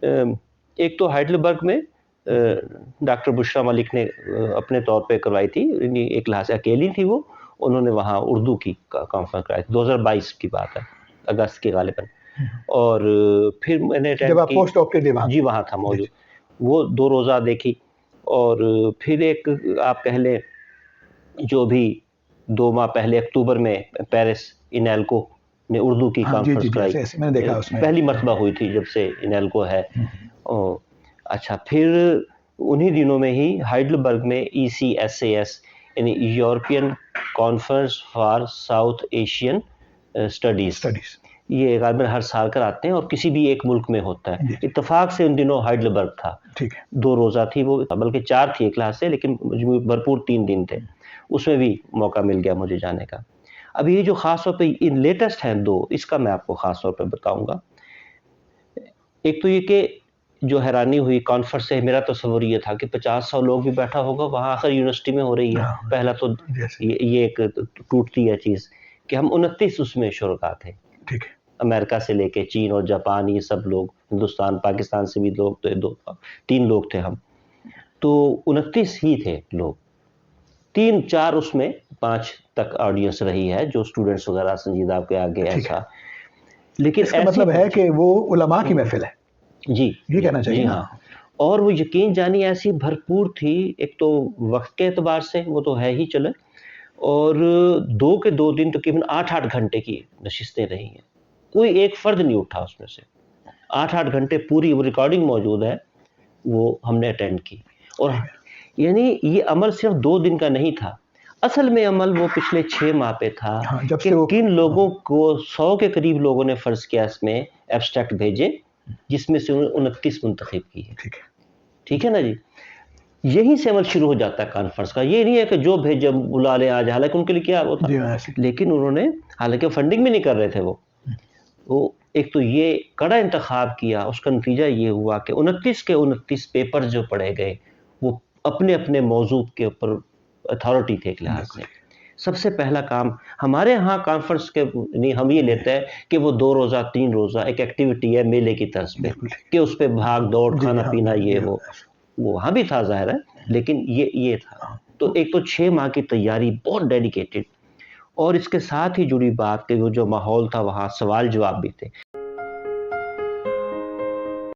ایک تو ہائیڈلبرگ میں ڈاکٹر بشرا ملک نے اپنے طور پہ کروائی تھی، ایک لحاظ سے اکیلی تھی وہ، انہوں نے وہاں اردو کی کانفرنس کرائی تھی، 2022 کی بات ہے، اگست کی غالباً. اور پھر میں نے جب آپ پوسٹ ڈاک کے لیے جی وہاں تھا موجود، وہ 2 روزہ دیکھی. اور پھر ایک آپ کہہ لیں جو بھی 2 ماہ پہلے اکتوبر میں پیرس انیلکو نے اردو کی کانفرنس کرائی، میں نے دیکھا اس میں پہلی مرتبہ ہوئی تھی جب سے انیلکو ہے. اچھا پھر انہی دنوں میں ہی ہائیڈلبرگ میں ECSAS یعنی European conference for south Asian studies, یہ غالباً ہر سال کراتے ہیں اور کسی بھی ایک ملک میں ہوتا ہے. اتفاق سے ان دنوں ہائیڈلبرگ تھا، 2 روزہ تھی وہ، بلکہ 4 تھی ایک لحاظ سے، لیکن بھرپور 3 دن تھے. اس میں بھی موقع مل گیا مجھے جانے کا. اب یہ جو خاص طور پہ ان لیٹسٹ ہیں 2، اس کا میں آپ کو خاص طور پہ بتاؤں گا. ایک تو یہ کہ جو حیرانی ہوئی کانفرنس سے، میرا تصور یہ تھا کہ 50-100 لوگ بھی بیٹھا ہوگا وہاں، آخر یونیورسٹی میں ہو رہی ہے. پہلا تو یہ ایک ٹوٹتی ہے چیز کہ ہم 29 اس میں شرکا تھے، امریکہ سے لے کے چین اور جاپان، یہ سب لوگ، ہندوستان پاکستان سے بھی لوگ تو 3 لوگ تھے ہم، تو 29 ہی تھے لوگ. 3-4 اس میں 5 تک آڈینس رہی ہے جو اسٹوڈنٹس وغیرہ سنجیدہ آپ کے آگے ایسا. لیکن اس کا مطلب ہے کہ وہ علماء کی محفل ہے. جی یہ کہنا چاہیے. جی ہاں. اور وہ یقین جانی ایسی بھرپور تھی، ایک تو وقت کے اعتبار سے وہ تو ہے ہی چلے، اور 2 کے 2 دن تقریباً 8-8 گھنٹے کی نشستیں رہی ہیں، کوئی ایک فرد نہیں اٹھا اس میں سے. 8-8 گھنٹے پوری، وہ ریکارڈنگ موجود ہے، وہ ہم نے اٹینڈ کی. اور یعنی یہ عمل صرف 2 دن کا نہیں تھا، اصل میں عمل وہ پچھلے 6 ماہ پہ تھا کہ کن لوگوں کو 100 کے قریب لوگوں نے فرض کیا اس میں ایبسٹریکٹ بھیجے، جس میں سے 29 منتخب کی ہے. ٹھیک ہے نا جی. یہیں سے عمل شروع ہو جاتا ہے کانفرنس کا. یہ نہیں ہے کہ جو بھیجے بلا لیں آج، حالانکہ ان کے لیے کیا ہوتا، لیکن انہوں نے حالانکہ فنڈنگ بھی نہیں کر رہے تھے وہ ایک تو یہ کڑا انتخاب کیا. اس کا نتیجہ یہ ہوا کہ 29 کے 29 پیپر جو پڑھے گئے وہ اپنے اپنے موضوع کے اوپر اتھارٹی تھے ایک لحاظ سے. سب سے پہلا کام ہمارے ہاں کانفرنس کے نہیں، ہم یہ لیتے ہیں کہ وہ 2 روزہ 3 روزہ ایک ایکٹیویٹی ہے میلے کی طرز پہ، کہ اس پہ بھاگ دوڑ کھانا پینا یہ وہ وہاں بھی تھا ظاہر ہے، لیکن یہ تھا. تو ایک تو 6 ماہ کی تیاری بہت ڈیڈیکیٹڈ، اور اس کے ساتھ ہی جڑی بات کہ وہ جو ماحول تھا وہاں سوال جواب بھی تھے.